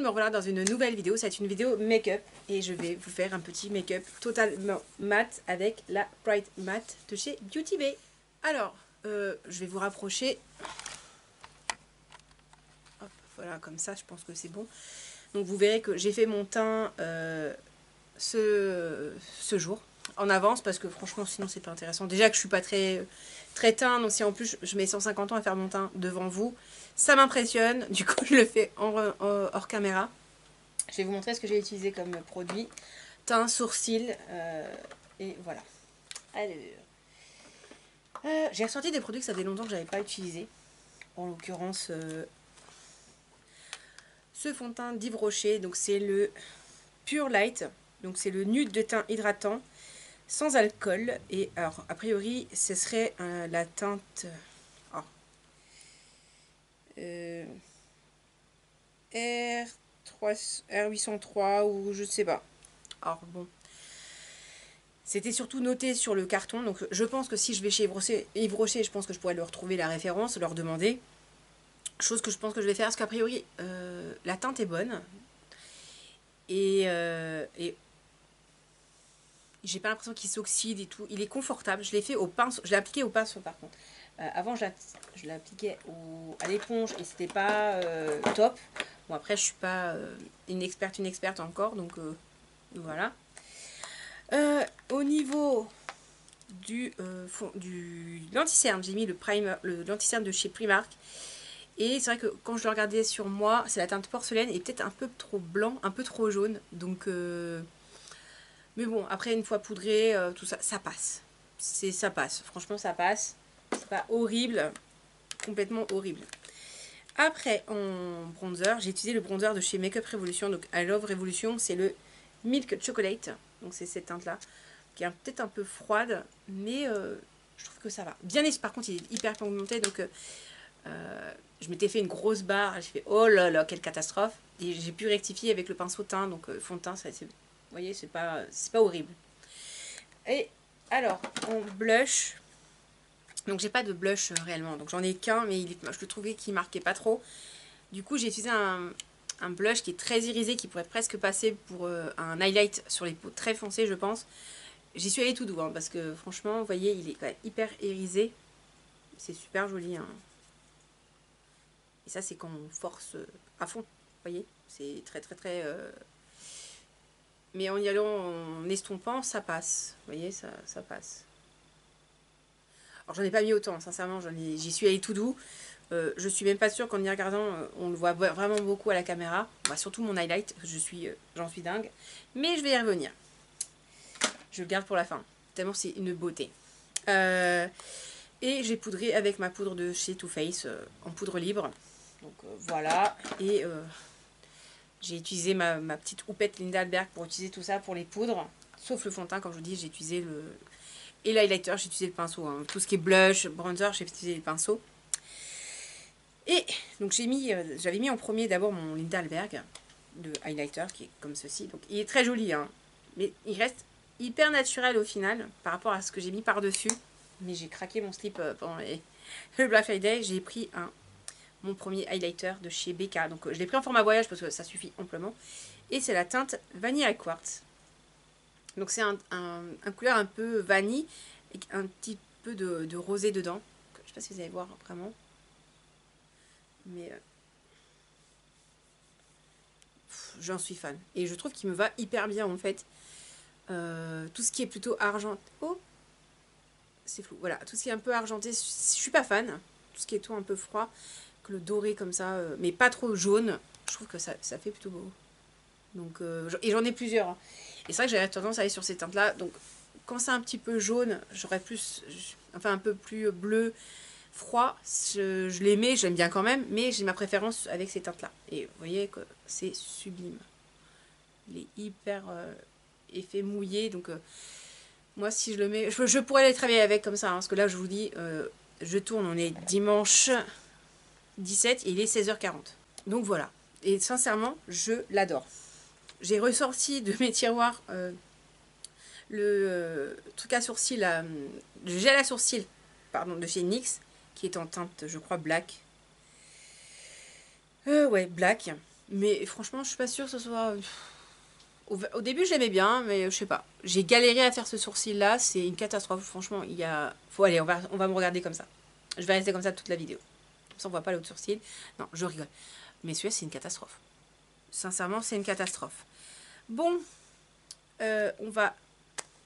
monde, me revoilà dans une nouvelle vidéo. C'est une vidéo make-up et je vais vous faire un petit make-up totalement mat avec la Bright Matte de chez Beauty Bay. Alors, je vais vous rapprocher. Hop, voilà, comme ça, je pense que c'est bon. Donc vous verrez que j'ai fait mon teint ce jour en avance parce que franchement sinon c'est pas intéressant. Déjà que je suis pas très teint, donc si en plus je mets 150 ans à faire mon teint devant vous, ça m'impressionne. Du coup je le fais hors caméra. Je vais vous montrer ce que j'ai utilisé comme produit. Teint, sourcils et voilà. Allez. J'ai ressorti des produits que ça faisait longtemps que j'avais pas utilisé. En l'occurrence ce fond de teint d'Yves Rocher, donc c'est le Pure Light, donc c'est le nude de teint hydratant sans alcool. Et alors a priori ce serait la teinte R803 ou je sais pas. Alors bon, c'était surtout noté sur le carton, donc je pense que si je vais chez Yves Rocher, je pense que je pourrais leur retrouver la référence, leur demander. Chose que je pense que je vais faire, parce qu'a priori la teinte est bonne. Et j'ai pas l'impression qu'il s'oxyde et tout. Il est confortable. Je l'ai fait au pinceau. Je l'ai appliqué au pinceau par contre. Avant je l'appliquais à l'éponge et c'était pas top. Bon après je suis pas une experte encore, donc voilà. Au niveau du l'anti-cerne, j'ai mis le primer, l'anti-cerne de chez Primark. Et c'est vrai que quand je le regardais sur moi, c'est la teinte porcelaine et peut-être un peu trop blanc, un peu trop jaune. Donc mais bon, après une fois poudré, tout ça, ça passe. Ça passe, franchement ça passe. C'est pas horrible, complètement horrible. Après en bronzer, j'ai utilisé le bronzer de chez Makeup Revolution. Donc I Love Revolution, c'est le Milk Chocolate. Donc c'est cette teinte là, qui est peut-être un peu froide, mais je trouve que ça va. Bien, par contre il est hyper pigmenté, donc je m'étais fait une grosse barre, j'ai fait oh là là, quelle catastrophe. Et j'ai pu rectifier avec le pinceau teint, donc fond de teint, ça c'est... Vous voyez, c'est pas horrible. Et alors, en blush, donc j'ai pas de blush réellement, donc j'en ai qu'un, mais je le trouvais qu'il marquait pas trop. Du coup, j'ai utilisé un blush qui est très irisé, qui pourrait presque passer pour un highlight sur les peaux très foncées, je pense. J'y suis allée tout doux, hein, parce que franchement, vous voyez, il est quand même hyper irisé. C'est super joli. Hein. Et ça, c'est quand on force à fond, vous voyez. C'est très très très... Mais en y allant en estompant, ça passe. Vous voyez, ça passe. Alors j'en ai pas mis autant, sincèrement, j'y suis allée tout doux. Je suis même pas sûre qu'en y regardant, on le voit vraiment beaucoup à la caméra. Bah, surtout mon highlight, j'en suis dingue. Mais je vais y revenir. Je le garde pour la fin, tellement c'est une beauté. Et j'ai poudré avec ma poudre de chez Too Faced en poudre libre. Donc voilà, et... j'ai utilisé ma petite houppette Linda Alberg pour utiliser tout ça pour les poudres. Sauf le fond de teint, comme je vous dis, j'ai utilisé le... Et l'highlighter, j'ai utilisé le pinceau. Hein. Tout ce qui est blush, bronzer, j'ai utilisé le pinceau. Et donc j'avais mis en premier d'abord mon Linda Alberg de highlighter, qui est comme ceci. Donc il est très joli, hein. Mais il reste hyper naturel au final, par rapport à ce que j'ai mis par-dessus. Mais j'ai craqué mon slip pendant le Black Friday. J'ai pris mon premier highlighter de chez Becca. Donc je l'ai pris en format voyage parce que ça suffit amplement. Et c'est la teinte Vanilla Quartz. Donc c'est un couleur un peu vanille avec un petit peu de rosé dedans. Je ne sais pas si vous allez voir vraiment. Mais j'en suis fan. Et je trouve qu'il me va hyper bien en fait. Tout ce qui est plutôt argenté. Oh, c'est flou. Voilà, tout ce qui est un peu argenté, je suis pas fan. Tout ce qui est tout un peu froid. Que le doré comme ça, mais pas trop jaune. Je trouve que ça fait plutôt beau. Donc, et j'en ai plusieurs. Hein. Et c'est vrai que j'avais tendance à aller sur ces teintes là. Donc quand c'est un petit peu jaune, j'aurais plus, enfin un peu plus bleu, froid, je les mets, j'aime bien quand même, mais j'ai ma préférence avec ces teintes là. Et vous voyez que c'est sublime. Il est hyper effet mouillé, donc moi si je le mets, je pourrais aller travailler avec comme ça, hein, parce que là je vous dis, je tourne, on est dimanche 17 et il est 16h40. Donc voilà, et sincèrement je l'adore. J'ai ressorti de mes tiroirs le truc à sourcils, le gel à sourcils, pardon, de chez NYX, qui est en teinte, je crois, black. Ouais, black. Mais franchement, je suis pas sûre que ce soit... Au début, je l'aimais bien, mais je sais pas. J'ai galéré à faire ce sourcil-là, c'est une catastrophe. Franchement, il y a... Faut aller, on va me regarder comme ça. Je vais rester comme ça toute la vidéo. Comme ça, on voit pas l'autre sourcil. Non, je rigole. Mais celui-là, c'est une catastrophe. Sincèrement, c'est une catastrophe. Bon, on va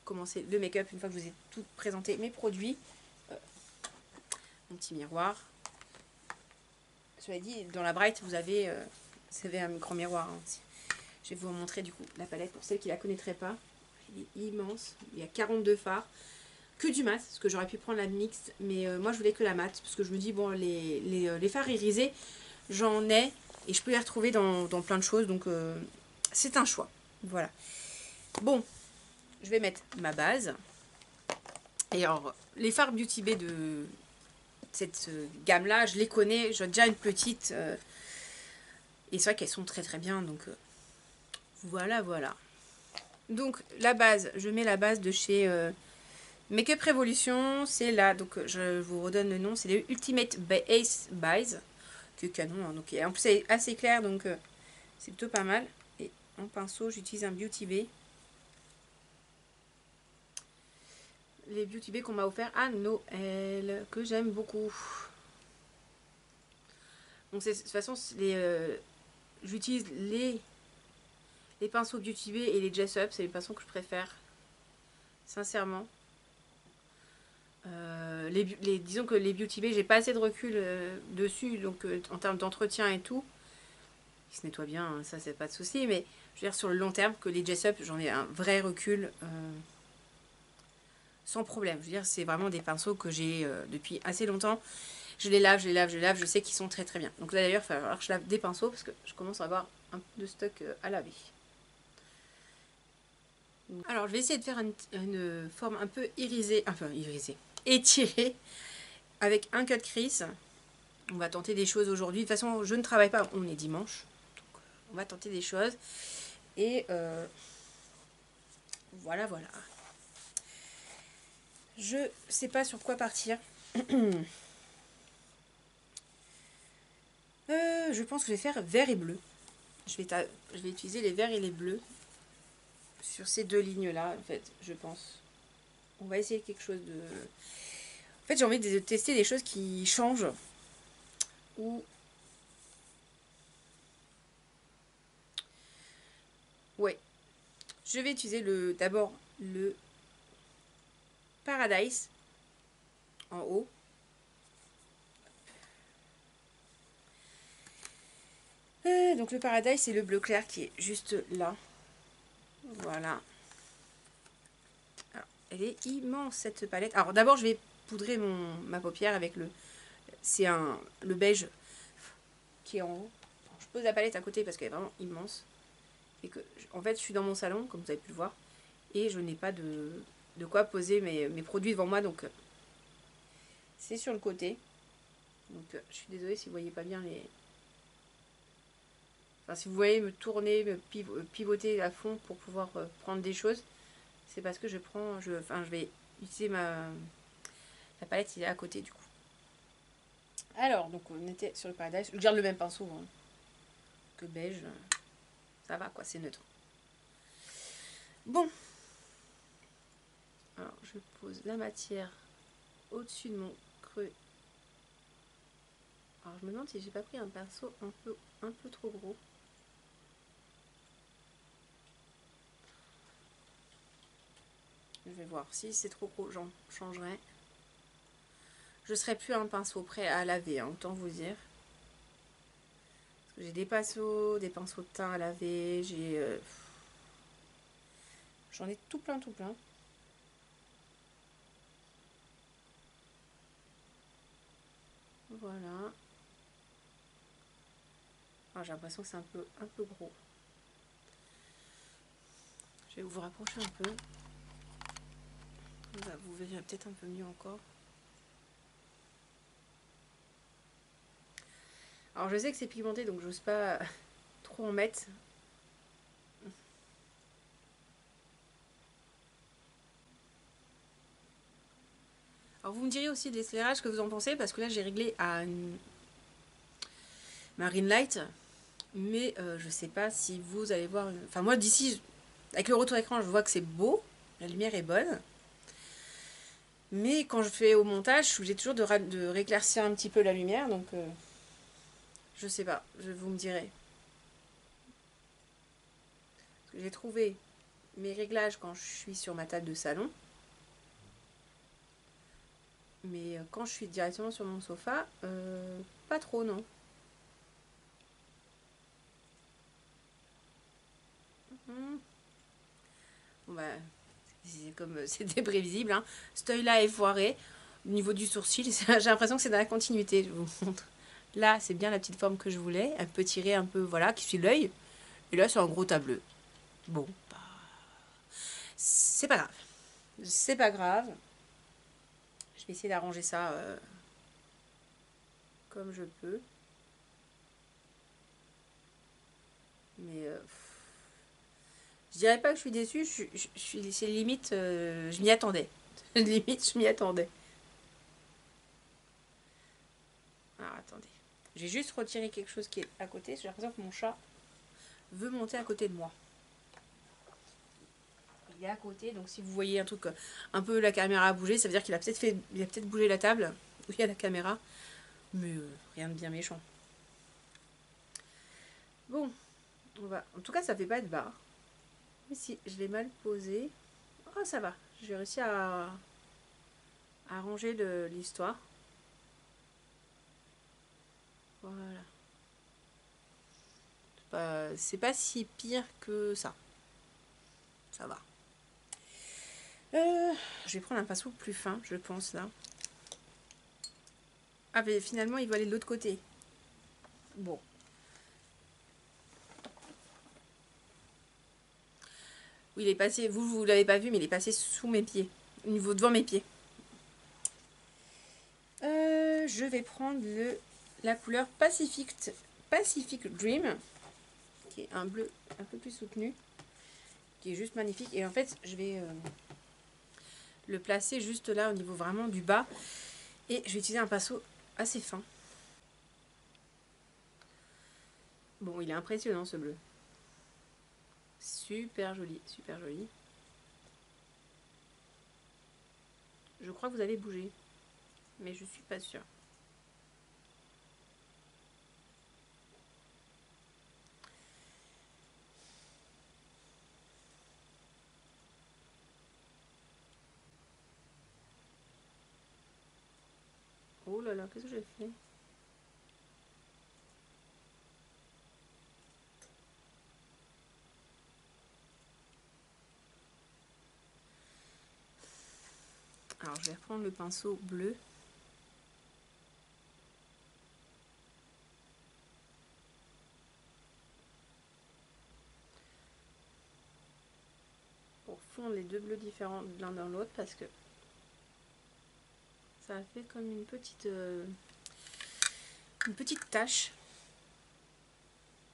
commencer le make-up une fois que je vous ai tout présenté mes produits. Mon petit miroir. Cela dit, dans la Bright, vous avez un grand miroir. Hein. Je vais vous montrer du coup la palette pour celles qui ne la connaîtraient pas. Il est immense. Il y a 42 fards. Que du mat, parce que j'aurais pu prendre la mixte. Mais moi, je voulais que la mat. Parce que je me dis, bon, les fards irisés, j'en ai. Et je peux les retrouver dans plein de choses. Donc, c'est un choix. Voilà. Bon, je vais mettre ma base. Et alors, les fards Beauty Bay de cette gamme-là, je les connais. J'ai déjà une petite. Et c'est vrai qu'elles sont très très bien. Donc, voilà, voilà. Donc, la base, je mets la base de chez Make-up Revolution. C'est là, donc je vous redonne le nom. C'est le Ultimate Base Base. Que canon. Hein, donc, en plus, elle est assez claire. Donc, c'est plutôt pas mal. Et en pinceau, j'utilise un Beauty Bay. Les Beauty Bay qu'on m'a offert à Noël, que j'aime beaucoup. Donc de toute façon, j'utilise les pinceaux Beauty Bay et les Dress Up, c'est les pinceaux que je préfère, sincèrement. Disons que les Beauty Bay, j'ai pas assez de recul dessus, donc en termes d'entretien et tout, ils se nettoient bien, hein, ça c'est pas de souci, mais je veux dire sur le long terme, que les Dress Up, j'en ai un vrai recul. Sans problème, je veux dire, c'est vraiment des pinceaux que j'ai depuis assez longtemps. Je les lave, je les lave, je les lave, je sais qu'ils sont très très bien. Donc là d'ailleurs, il va falloir que je lave des pinceaux parce que je commence à avoir un peu de stock à laver. Alors je vais essayer de faire une forme un peu irisée, enfin irisée, étirée, avec un cut crease. On va tenter des choses aujourd'hui. De toute façon, je ne travaille pas, on est dimanche. Donc on va tenter des choses. Et voilà, voilà. Je sais pas sur quoi partir. Je pense que je vais faire vert et bleu. Je vais utiliser les verts et les bleus sur ces deux lignes-là, en fait, je pense. On va essayer quelque chose de... En fait, j'ai envie de tester des choses qui changent. Ou... Ouais. Je vais utiliser d'abord le Paradise en haut. Donc le Paradise, c'est le bleu clair qui est juste là. Voilà. Alors, elle est immense cette palette. Alors d'abord, je vais poudrer ma paupière avec le beige qui est en haut. Je pose la palette à côté parce qu'elle est vraiment immense. Et que, en fait, je suis dans mon salon, comme vous avez pu le voir. Et je n'ai pas de quoi poser mes produits devant moi. Donc, c'est sur le côté. Donc, je suis désolée si vous voyez pas bien les... Enfin, si vous voyez me tourner, me pivoter à fond pour pouvoir prendre des choses, c'est parce que je vais utiliser la palette, il est à côté du coup. Alors, donc on était sur le Paradise. Je garde le même pinceau hein, que beige. Ça va quoi, c'est neutre. Bon. Alors, je pose la matière au-dessus de mon creux. Alors, je me demande si j'ai pas pris un pinceau un peu trop gros. Je vais voir. Si c'est trop gros, j'en changerai. Je ne serai plus un pinceau prêt à laver, hein, autant vous dire. J'ai des pinceaux de teint à laver. J'en ai tout plein, tout plein. Voilà. Ah, j'ai l'impression que c'est un peu gros. Je vais vous rapprocher un peu. Vous verrez peut-être un peu mieux encore. Alors je sais que c'est pigmenté donc j'ose pas trop en mettre. Alors vous me direz aussi de l'éclairage ce que vous en pensez parce que là j'ai réglé à une Marine Light. Mais je sais pas si vous allez voir... Enfin moi d'ici, avec le retour écran, je vois que c'est beau. La lumière est bonne. Mais quand je fais au montage, je suis obligée toujours de réclaircir un petit peu la lumière. Donc je sais pas, vous me direz. J'ai trouvé mes réglages quand je suis sur ma table de salon. Mais quand je suis directement sur mon sofa, pas trop non. Hmm. Bon bah, comme c'était prévisible, hein. Cet œil-là est foiré. Au niveau du sourcil, j'ai l'impression que c'est dans la continuité. Je vous montre. Là, c'est bien la petite forme que je voulais. Un peu tiré, un peu, voilà, qui suit l'œil. Et là, c'est un gros tableux. Bon, bah, c'est pas grave. C'est pas grave. Je vais essayer d'arranger ça comme je peux. Mais je dirais pas que je suis déçue. C'est limite, je m'y attendais. Limite, je m'y attendais. Alors, attendez. J'ai juste retiré quelque chose qui est à côté. J'ai l'impression que mon chat veut monter à côté de moi. Il est à côté, donc si vous voyez un truc, un peu la caméra a bougé, ça veut dire qu'il a peut-être bougé la table où il y a la caméra, mais rien de bien méchant. Bon, en tout cas, ça fait pas de barre. Mais si, je l'ai mal posé. Oh, ça va. J'ai réussi à ranger l'histoire. Voilà. C'est pas si pire que ça. Ça va. Je vais prendre un pinceau plus fin, je pense, là. Ah, mais finalement, il va aller de l'autre côté. Bon. Oui, il est passé, vous l'avez pas vu, mais il est passé sous mes pieds. Au niveau devant mes pieds. Je vais prendre la couleur Pacific Dream, qui est un bleu un peu plus soutenu, qui est juste magnifique. Et en fait, je vais le placer juste là, au niveau vraiment du bas. Et je vais utiliser un pinceau assez fin. Bon, il est impressionnant ce bleu. Super joli, super joli. Je crois que vous avez bougé, mais je suis pas sûre. Oh là là, qu'est-ce que j'ai fait? Alors, je vais reprendre le pinceau bleu. Pour fondre les deux bleus différents l'un dans l'autre, parce que ça a fait comme une petite tache.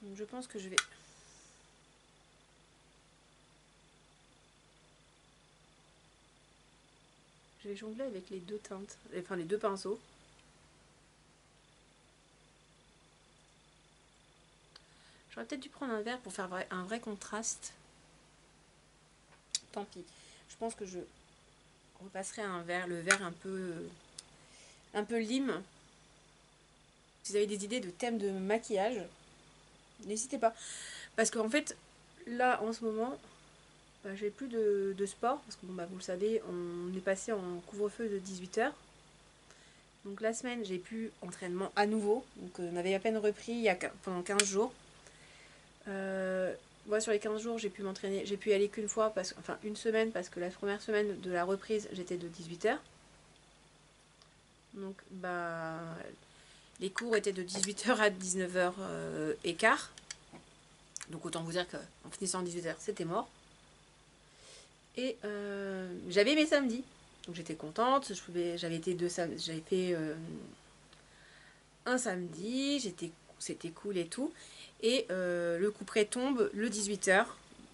Donc je pense que je vais jongler avec les deux teintes, enfin les deux pinceaux. J'aurais peut-être dû prendre un vert pour faire un vrai contraste. Tant pis. Je pense que je repasserai un vert, le vert un peu lime. Si vous avez des idées de thèmes de maquillage, n'hésitez pas. Parce qu'en fait, là en ce moment, bah, j'ai plus de sport. Parce que bon, bah, vous le savez, on est passé en couvre-feu de 18h. Donc la semaine, j'ai pu entraînement à nouveau. Donc on avait à peine repris pendant 15 jours. Moi sur les 15 jours j'ai pu m'entraîner, j'ai pu y aller qu'une fois, enfin une semaine, parce que la première semaine de la reprise j'étais de 18h. Donc bah les cours étaient de 18h à 19h et quart. Donc autant vous dire qu'en finissant à 18h c'était mort. Et j'avais mes samedis. Donc j'étais contente, j'avais fait un samedi, c'était cool et tout. Et le couperet tombe le 18h.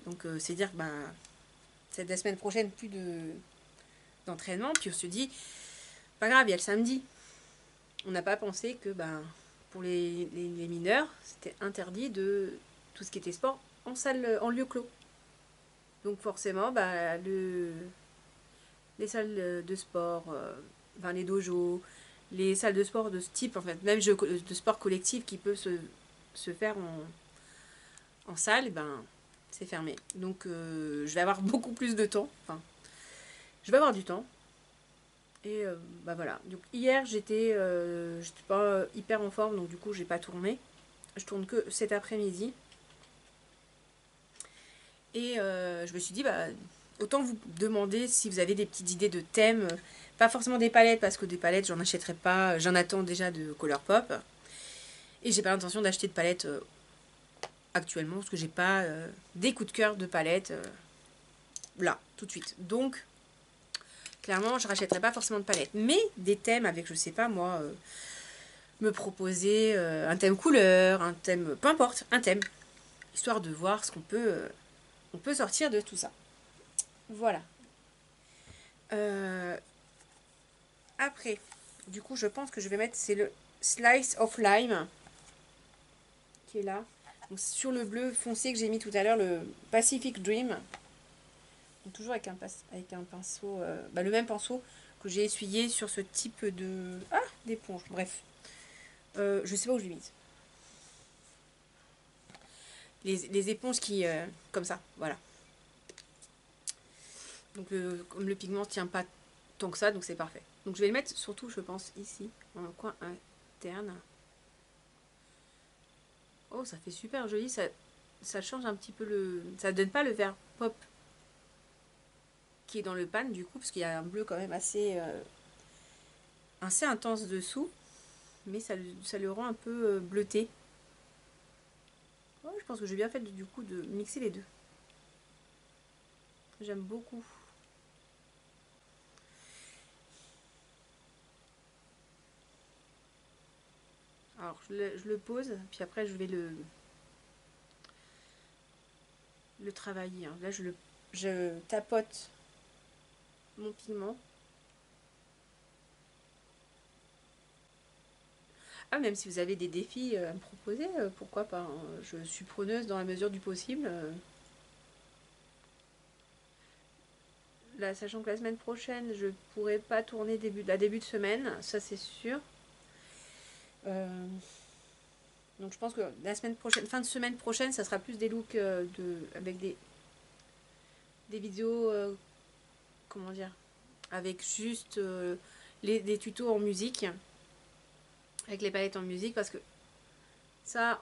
Donc c'est dire que ben, c'est la semaine prochaine plus d'entraînement. Puis on se dit, pas grave, il y a le samedi. On n'a pas pensé que ben, pour les mineurs, c'était interdit de tout ce qui était sport en salle, en lieu clos. Donc forcément, bah, les salles de sport, enfin les dojos, les salles de sport de ce type, en fait, même jeux de sport collectif qui peut se faire en salle, ben c'est fermé. Donc je vais avoir beaucoup plus de temps. Enfin, je vais avoir du temps. Et bah voilà. Donc hier j'étais pas hyper en forme, donc du coup j'ai pas tourné. Je tourne que cet après-midi. Et je me suis dit, bah, autant vous demander si vous avez des petites idées de thèmes. Pas forcément des palettes, parce que des palettes, j'en achèterai pas. J'en attends déjà de Colourpop. Et j'ai pas l'intention d'acheter de palettes actuellement, parce que j'ai pas des coups de cœur de palettes là, tout de suite. Donc, clairement, je rachèterai pas forcément de palettes. Mais des thèmes avec, je sais pas moi, me proposer un thème couleur, un thème, peu importe, un thème. Histoire de voir ce on peut sortir de tout ça. Voilà. Après, du coup, je pense que je vais mettre, c'est le Slice of Lime qui est là. Donc, sur le bleu foncé que j'ai mis tout à l'heure, le Pacific Dream. Donc, toujours avec un pinceau, bah, le même pinceau que j'ai essuyé sur ce type de... Ah, d'éponge, bref. Je sais pas où je l'ai mise. Les éponges qui... comme ça, voilà. Donc, comme le pigment tient pas tant que ça, donc c'est parfait. Donc, je vais le mettre surtout, je pense, ici, dans le coin interne. Oh, ça fait super joli, ça change un petit peu le... Ça donne pas le vert pop qui est dans le pan du coup, parce qu'il y a un bleu quand même assez intense dessous, mais ça le rend un peu bleuté. Oh, je pense que j'ai bien fait du coup de mixer les deux. J'aime beaucoup. Alors je le pose, puis après je vais le travailler. Hein. Là je tapote mon pigment. Ah, même si vous avez des défis à me proposer, pourquoi pas. Hein. Je suis preneuse dans la mesure du possible. Là, sachant que la semaine prochaine, je pourrai pas tourner début de semaine, ça c'est sûr. Donc je pense que la semaine prochaine, fin de semaine prochaine, ça sera plus des looks avec des vidéos, comment dire, avec juste des tutos en musique, avec les palettes en musique, parce que ça,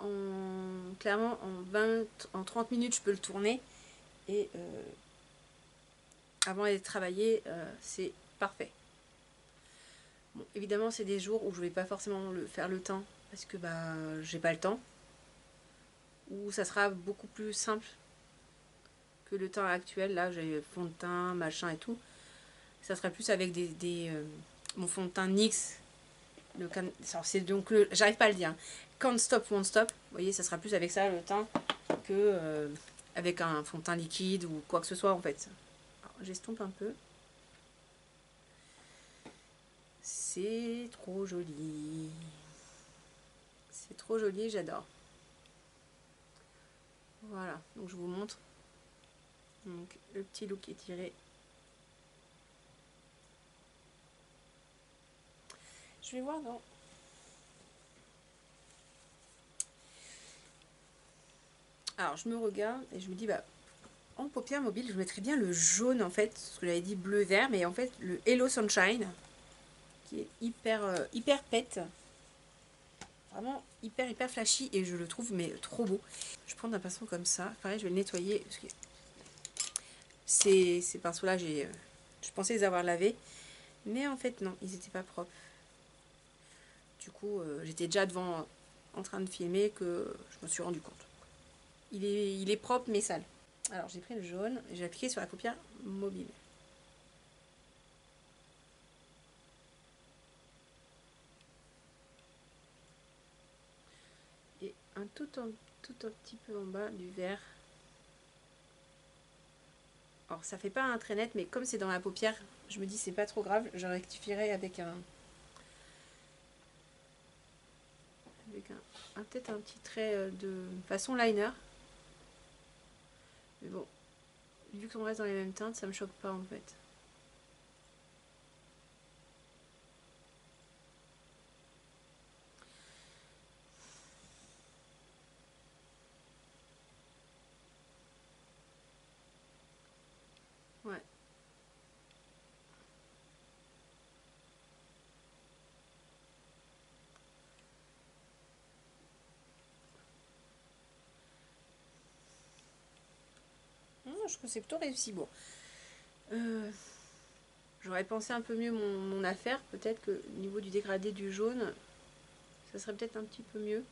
clairement, en 30 minutes, je peux le tourner. Et avant d'aller travailler, c'est parfait. Bon, évidemment, c'est des jours où je vais pas forcément faire le teint, parce que bah, j'ai pas le temps. Ou ça sera beaucoup plus simple que le teint actuel. Là, j'ai fond de teint, machin et tout. Ça sera plus avec mon fond de teint NYX. C'est donc j'arrive pas à le dire. Can't Stop, Won't Stop. Vous voyez, ça sera plus avec ça le teint que avec un fond de teint liquide ou quoi que ce soit en fait. J'estompe un peu. C'est trop joli. C'est trop joli, j'adore. Voilà, donc je vous montre. Donc le petit look étiré. Je vais voir dans... Alors je me regarde et je me dis, bah, en paupières mobiles, je mettrais bien le jaune en fait, ce que j'avais dit bleu-vert, mais en fait le Hello Sunshine, qui est hyper pète. Vraiment hyper flashy et je le trouve mais trop beau. Je prends un pinceau comme ça, pareil je vais le nettoyer. Parce que ces pinceaux là, je pensais les avoir lavés, mais en fait non, ils n'étaient pas propres. Du coup j'étais déjà devant en train de filmer que je me suis rendu compte. Il est propre mais sale. Alors j'ai pris le jaune et j'ai appliqué sur la paupière mobile. Et tout un petit peu en bas du vert. Alors ça fait pas un trait net, mais comme c'est dans la paupière, je me dis c'est pas trop grave, je rectifierai avec avec peut-être un petit trait de façon liner. Mais bon, vu qu'on reste dans les mêmes teintes, ça me choque pas en fait. Ouais. Je trouve que c'est plutôt réussi. Bon. J'aurais pensé un peu mieux mon affaire. Peut-être que au niveau du dégradé du jaune, ça serait peut-être un petit peu mieux.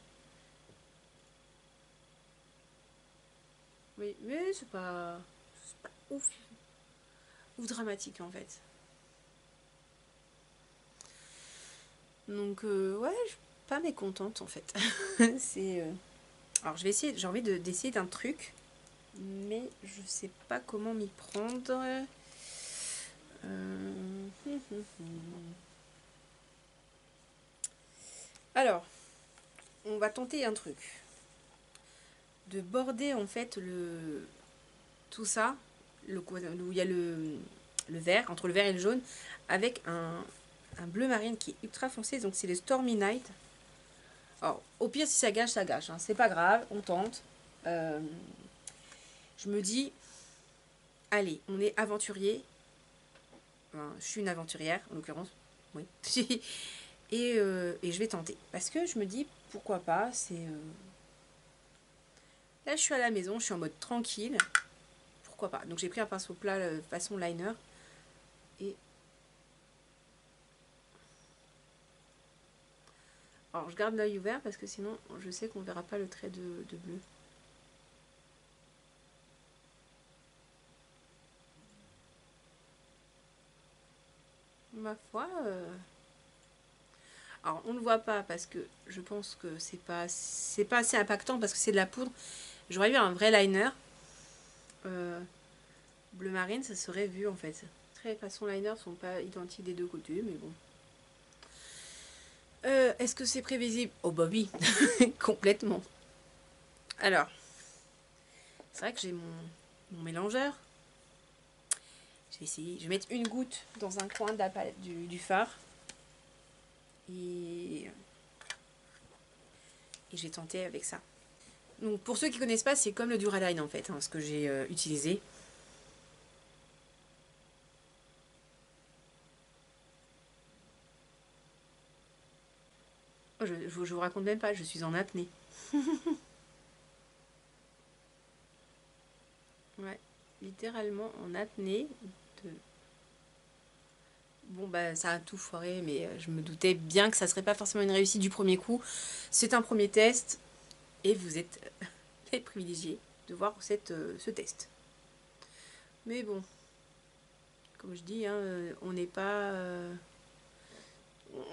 Oui, mais c'est pas ouf, ouf dramatique en fait. Donc ouais, je suis pas mécontente en fait. c'est alors je vais essayer, j'ai envie d'essayer d'un truc, mais je sais pas comment m'y prendre. Euh, Alors, on va tenter un truc. De border en fait tout ça, où il y a le vert, entre le vert et le jaune, avec un bleu marine qui est ultra foncé, donc c'est le Stormy Night. Alors, au pire, si ça gâche, hein. C'est pas grave, on tente. Je me dis, allez, on est aventurier. Enfin, je suis une aventurière, en l'occurrence. Oui. Et je vais tenter. Parce que je me dis, pourquoi pas, là, je suis à la maison, je suis en mode tranquille. Pourquoi pas. Donc, j'ai pris un pinceau plat façon liner. Et... Alors, je garde l'œil ouvert parce que sinon, je sais qu'on verra pas le trait de bleu. Ma foi... Alors, on ne le voit pas parce que je pense que c'est pas assez impactant parce que c'est de la poudre. J'aurais eu un vrai liner. Bleu marine, ça serait vu en fait. Très façon liner sont pas identiques des deux côtés, mais bon. Est-ce que c'est prévisible? Oh bah oui, complètement. Alors, c'est vrai que j'ai mon mélangeur. Je vais essayer. Je vais mettre une goutte dans un coin de la palette du fard. Et je vais tenter avec ça. Donc pour ceux qui ne connaissent pas, c'est comme le Duraline en fait, hein, ce que j'ai utilisé. Je vous raconte même pas, je suis en apnée. Ouais, littéralement en apnée. De... Bon bah ça a tout foiré, mais je me doutais bien que ça serait pas forcément une réussite du premier coup. C'est un premier test et vous êtes les privilégiés de voir ce test. Mais bon, comme je dis, hein, on n'est pas...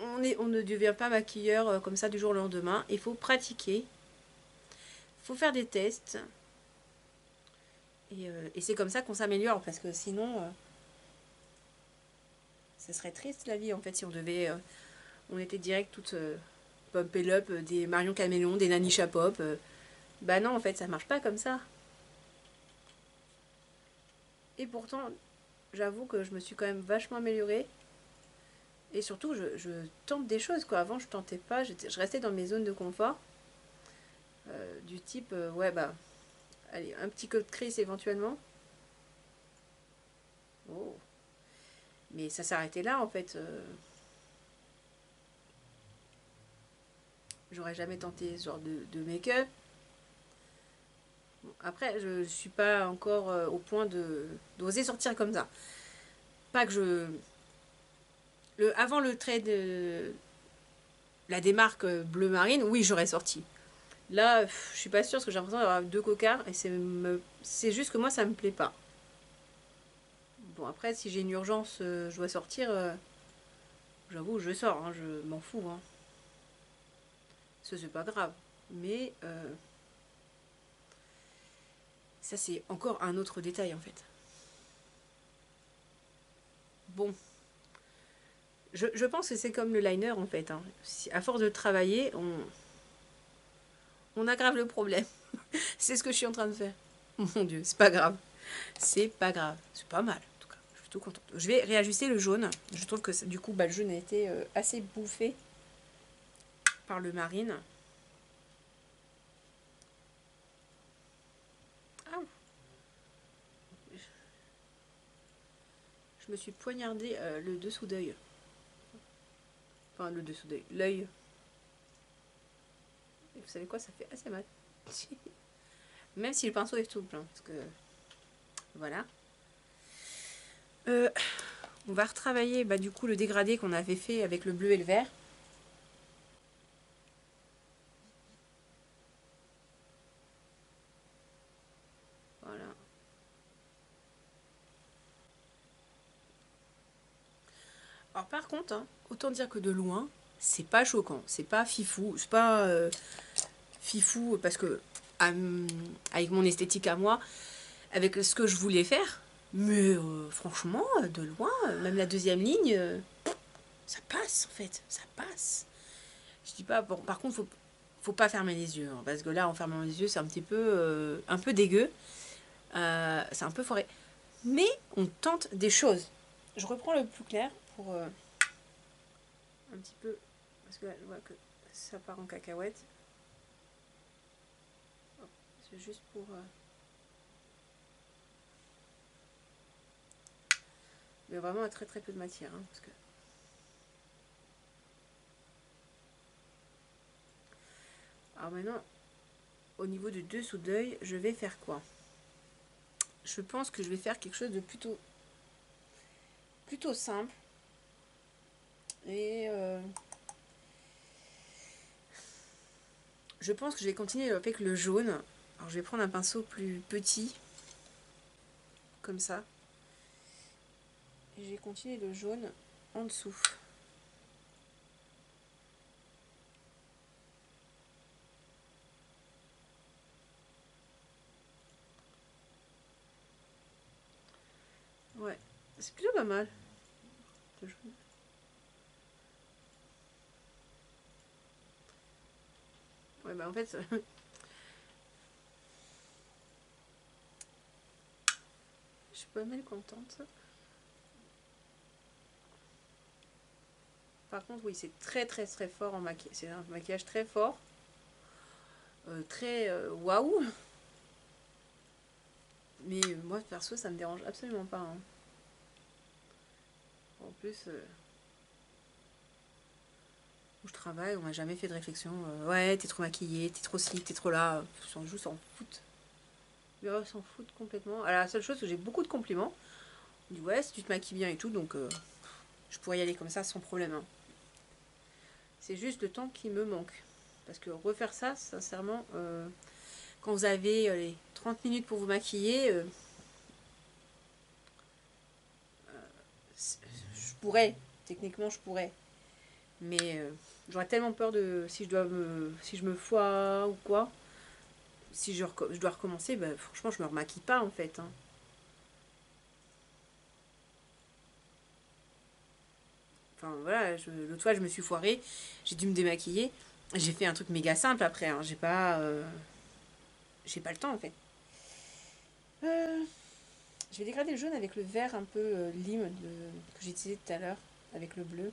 on ne devient pas maquilleur comme ça du jour au lendemain. Il faut pratiquer, il faut faire des tests. Et c'est comme ça qu'on s'améliore, parce que sinon, ça serait triste la vie en fait si on devait... on était direct toutes pop et up, des Marion Caméléon, des Nanisha Pop. Bah non, en fait, ça marche pas comme ça. Et pourtant, j'avoue que je me suis quand même vachement améliorée. Et surtout, je tente des choses, quoi. Avant, je tentais pas, je restais dans mes zones de confort. Du type, ouais, bah, allez, un petit code crease éventuellement. Oh. Mais ça s'arrêtait là, en fait. J'aurais jamais tenté ce genre de make-up. Bon, après, je suis pas encore au point d'oser sortir comme ça. Pas que je... avant le trait de la démarque bleu marine, oui, j'aurais sorti. Là, je suis pas sûre parce que j'ai l'impression d'avoir deux cocards et c'est juste que moi, ça me plaît pas. Bon, après, si j'ai une urgence, je dois sortir, j'avoue, je sors, hein, je m'en fous. Hein. Ça, c'est pas grave. Mais ça, c'est encore un autre détail en fait. Bon, je pense que c'est comme le liner en fait. Hein. À force de travailler, On aggrave le problème. C'est ce que je suis en train de faire. Mon Dieu, c'est pas grave. C'est pas grave. C'est pas mal, en tout cas. Je suis plutôt contente. Je vais réajuster le jaune. Je trouve que du coup, bah, le jaune a été assez bouffé par le marine. Ah, je me suis poignardé le dessous d'œil. Enfin, le dessous d'œil. L'œil. Et vous savez quoi, ça fait assez mal. Même si le pinceau est souple. Hein, parce que... Voilà. On va retravailler bah, du coup le dégradé qu'on avait fait avec le bleu et le vert. Voilà. Alors par contre, hein, autant dire que de loin, c'est pas choquant, c'est pas fifou, c'est pas fifou parce que avec mon esthétique à moi, avec ce que je voulais faire, mais franchement, de loin, même la deuxième ligne, ça passe en fait, ça passe. Je dis pas, bon, par contre, faut pas fermer les yeux, hein, parce que là, en fermant les yeux, c'est un peu dégueu, c'est un peu forêt. Mais on tente des choses. Je reprends le plus clair pour un petit peu, parce que là, je vois que ça part en cacahuète. C'est juste pour... mais vraiment à très très peu de matière. Hein, parce que... Alors maintenant, au niveau du dessous d'œil, je vais faire quoi? Je pense que je vais faire quelque chose de plutôt simple. Et je pense que je vais continuer avec le jaune. Alors je vais prendre un pinceau plus petit, comme ça. Et je vais continuer le jaune en dessous. Ouais, c'est plutôt pas mal. Ouais, bah en fait, je suis pas mal contente. Par contre, oui, c'est très très très fort en maquillage. C'est un maquillage très fort. Très waouh. Mais moi, perso, ça me dérange absolument pas. Hein. En plus, où je travaille, on m'a jamais fait de réflexion. Ouais, t'es trop maquillée, t'es trop ci, t'es trop là. Ils juste s'en foutent. Les gens s'en foutent complètement. Alors, la seule chose, que j'ai beaucoup de compliments. On dit, ouais, si tu te maquilles bien et tout, donc je pourrais y aller comme ça sans problème. Hein. C'est juste le temps qui me manque. Parce que refaire ça, sincèrement, quand vous avez les 30 minutes pour vous maquiller, je pourrais, techniquement je pourrais, mais j'aurais tellement peur de si je me foire ou quoi, si je dois recommencer, bah, franchement je me remaquille pas en fait. Hein. Enfin voilà, l'autre fois je me suis foirée, j'ai dû me démaquiller, j'ai fait un truc méga simple après, hein. J'ai pas le temps en fait. Euh, je vais dégrader le jaune avec le vert un peu lime que j'ai utilisé tout à l'heure, avec le bleu.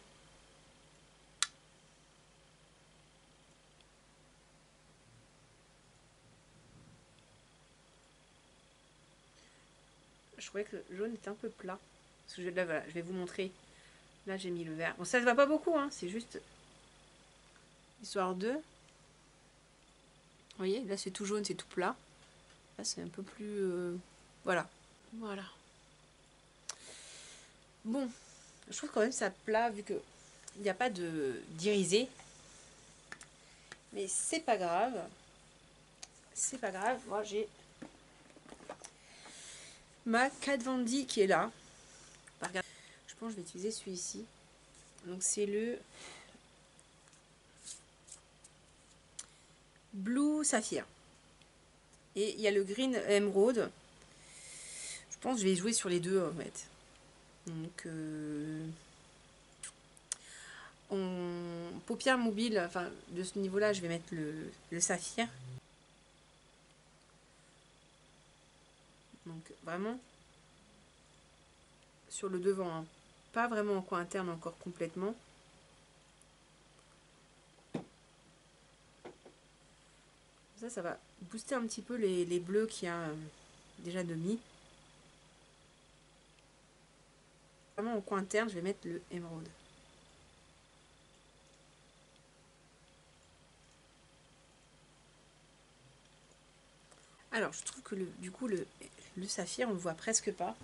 Je trouvais que le jaune était un peu plat. Parce que là, voilà, je vais vous montrer. Là, j'ai mis le vert. Bon, ça se voit pas beaucoup, hein, c'est juste histoire de. Vous voyez, là, c'est tout jaune, c'est tout plat. Là, c'est un peu plus. Voilà. Voilà. Bon, je trouve quand même ça plat, vu que il n'y a pas d'irisé. Mais c'est pas grave. C'est pas grave. Moi, j'ai ma Kat Von D qui est là. Je pense que je vais utiliser celui-ci. Donc, c'est le Blue Saphir. Et il y a le Green Emerald. Je pense que je vais jouer sur les deux en fait. Donc En paupières mobiles, enfin de ce niveau-là, je vais mettre le saphir. Donc vraiment sur le devant, hein. Pas vraiment en coin interne encore complètement. Ça va booster un petit peu les bleus qu'il y a déjà de mis. Vraiment en coin interne, je vais mettre le émeraude. Alors, je trouve que du coup, le saphir, on le voit presque pas.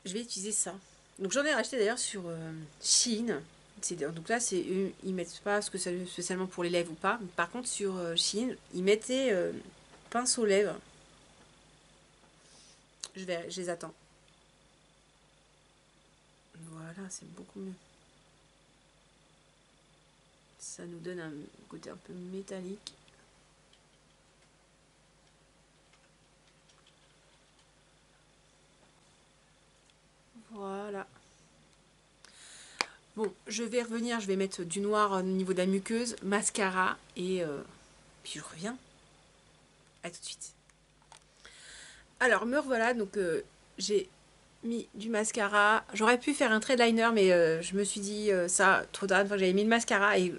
Je vais utiliser ça. Donc, j'en ai racheté d'ailleurs sur Shein. Donc là, ils mettent pas ce que c'est spécialement pour les lèvres ou pas. Par contre, sur Shein, ils mettaient pince aux lèvres. Je les attends. Voilà, c'est beaucoup mieux. Ça nous donne un côté un peu métallique. Voilà. Bon, je vais revenir, je vais mettre du noir au niveau de la muqueuse, mascara et puis je reviens. A tout de suite. Alors, me revoilà, donc j'ai mis du mascara. J'aurais pu faire un trait de liner, mais je me suis dit ça, trop tard, une fois que j'avais mis le mascara et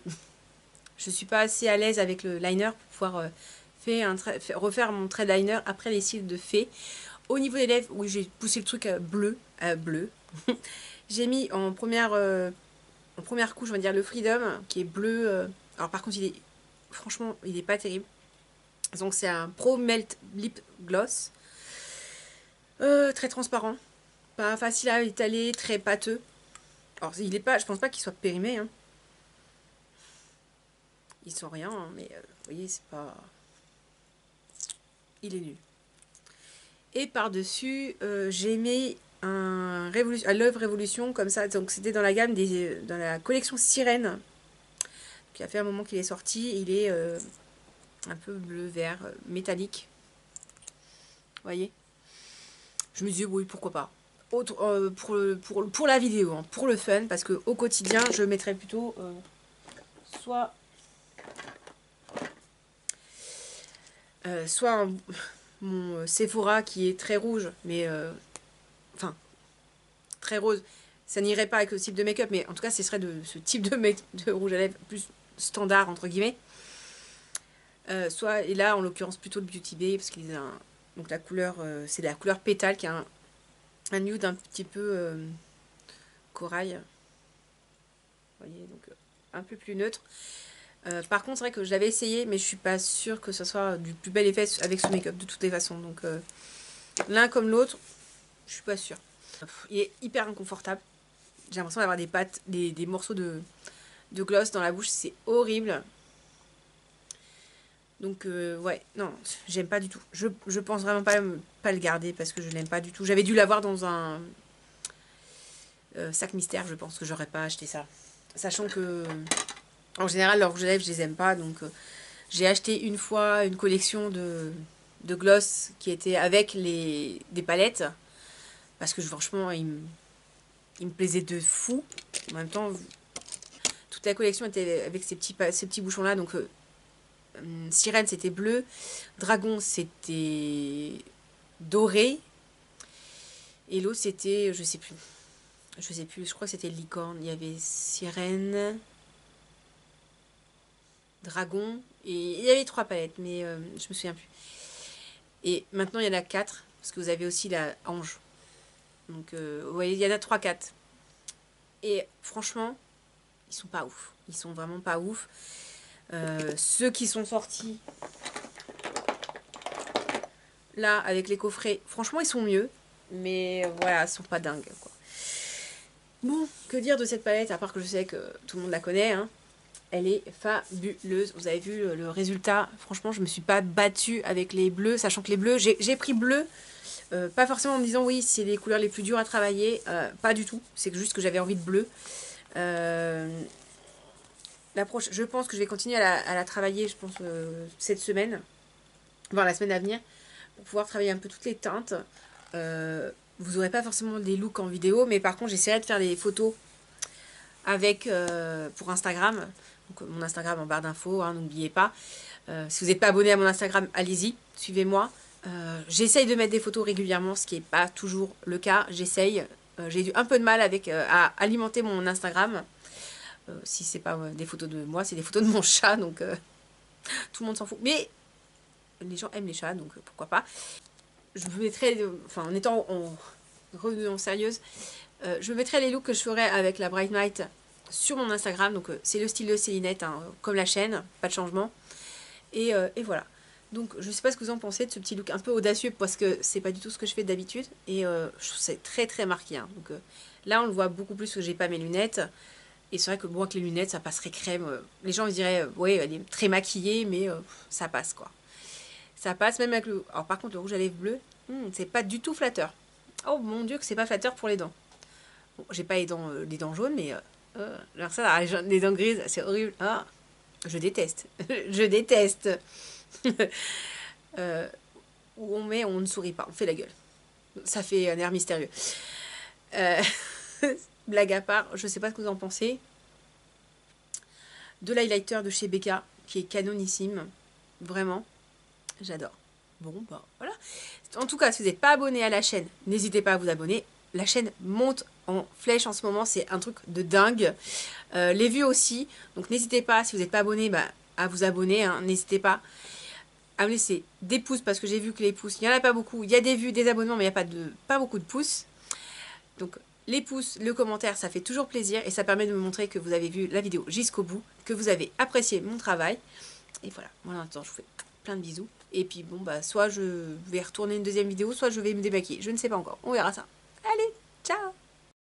je suis pas assez à l'aise avec le liner pour pouvoir refaire mon trait de liner après les cils de fée. Au niveau des lèvres, oui, j'ai poussé le truc bleu. J'ai mis en première couche, on va dire le Freedom, qui est bleu. Alors par contre, franchement, il est pas terrible. Donc c'est un Pro Melt Lip Gloss. Très transparent. Pas facile à étaler, très pâteux. Alors il est pas, je pense pas qu'il soit périmé. Hein. Ils sont rien, hein, mais vous voyez, c'est pas... Il est nul. Et par-dessus, j'ai mis un Love Révolution comme ça. Donc c'était dans la gamme dans la collection Sirène. Qui a fait un moment qu'il est sorti. Il est un peu bleu-vert, métallique. Vous voyez? Je me dis oui, pourquoi pas. Pour la vidéo, hein, pour le fun, parce que au quotidien, je mettrais plutôt soit mon Sephora qui est très rouge, mais enfin très rose. Ça n'irait pas avec le type de make-up, mais en tout cas, ce serait ce type de rouge à lèvres plus standard entre guillemets. Et là, en l'occurrence, plutôt le Beauty Bay, parce qu'il a donc la couleur, c'est la couleur pétale qui a un nude un petit peu corail. Vous voyez, donc un peu plus neutre. Par contre, c'est vrai que je l'avais essayé, mais je suis pas sûre que ce soit du plus bel effet avec ce make-up de toutes les façons. Donc l'un comme l'autre, je suis pas sûre. Il est hyper inconfortable. J'ai l'impression d'avoir des morceaux de gloss dans la bouche, c'est horrible. Donc ouais, non, j'aime pas du tout. Je pense vraiment pas le garder parce que je l'aime pas du tout. J'avais dû l'avoir dans un sac mystère, je pense que j'aurais pas acheté ça. Sachant que, en général, leurs rouges à lèvres, je les aime pas. Donc j'ai acheté une fois une collection de gloss qui était avec des palettes. Parce que franchement, il me plaisait de fou. En même temps, toute la collection était avec ces petits bouchons-là. Donc Sirène, c'était bleu. Dragon, c'était doré. Et l'autre, c'était, je sais plus. Je crois que c'était licorne. Il y avait Sirène, Dragon, et il y avait 3 palettes, mais je me souviens plus. Et maintenant, il y en a 4, parce que vous avez aussi la Ange. Donc, vous voyez, il y en a 3-4. Et franchement, ils sont pas ouf. Ils sont vraiment pas ouf. Ceux qui sont sortis là avec les coffrets, franchement ils sont mieux, mais voilà, ils sont pas dingues quoi. Bon, que dire de cette palette, à part que je sais que tout le monde la connaît, hein. Elle est fabuleuse. Vous avez vu le résultat, franchement je me suis pas battue avec les bleus, sachant que les bleus, j'ai pris bleu, pas forcément en me disant oui c'est les couleurs les plus dures à travailler, pas du tout, c'est juste que j'avais envie de bleu. Je pense que je vais continuer à la travailler, je pense, cette semaine, voire la semaine à venir, pour pouvoir travailler un peu toutes les teintes. Vous n'aurez pas forcément des looks en vidéo, mais par contre, j'essaierai de faire des photos avec pour Instagram. Donc mon Instagram en barre d'infos, hein, n'oubliez pas. Si vous n'êtes pas abonné à mon Instagram, allez-y, suivez-moi. J'essaye de mettre des photos régulièrement, ce qui n'est pas toujours le cas. J'essaye. J'ai eu un peu de mal avec à alimenter mon Instagram. Si c'est pas des photos de moi, c'est des photos de mon chat, donc tout le monde s'en fout. Mais les gens aiment les chats, donc pourquoi pas. Je vous mettrai, enfin en étant revenons sérieuse, je mettrai les looks que je ferai avec la Bright Night sur mon Instagram. Donc c'est le style de Célinette, hein, comme la chaîne, pas de changement. Et voilà. Donc je sais pas ce que vous en pensez de ce petit look un peu audacieux, parce que c'est pas du tout ce que je fais d'habitude. Et je trouve c'est très très marqué. Hein. Donc là on le voit beaucoup plus que j'ai pas mes lunettes. Et c'est vrai que bon, avec les lunettes ça passerait crème. Les gens me diraient ouais elle est très maquillée, mais ça passe quoi. Ça passe même avec le... Alors par contre le rouge à lèvres bleu, c'est pas du tout flatteur. Oh mon dieu que c'est pas flatteur pour les dents. Bon, j'ai pas les dents jaunes, mais alors ça, les dents grises, c'est horrible. Ah, je déteste. Je déteste. Où on ne sourit pas, on fait la gueule. Ça fait un air mystérieux. Blague à part, je sais pas ce que vous en pensez. De l'highlighter de chez Becca, qui est canonissime. Vraiment, j'adore. Bon, bah voilà. En tout cas, si vous n'êtes pas abonné à la chaîne, n'hésitez pas à vous abonner. La chaîne monte en flèche en ce moment, c'est un truc de dingue. Les vues aussi, donc n'hésitez pas, si vous n'êtes pas abonné, bah, à vous abonner. Hein. N'hésitez pas à me laisser des pouces, parce que j'ai vu que les pouces, il n'y en a pas beaucoup. Il y a des vues, des abonnements, mais il n'y a pas beaucoup de pouces. Donc les pouces, le commentaire, ça fait toujours plaisir et ça permet de me montrer que vous avez vu la vidéo jusqu'au bout, que vous avez apprécié mon travail. Et voilà, moi en attendant, je vous fais plein de bisous. Et puis bon, bah soit je vais retourner une deuxième vidéo, soit je vais me démaquiller. Je ne sais pas encore, on verra ça. Allez!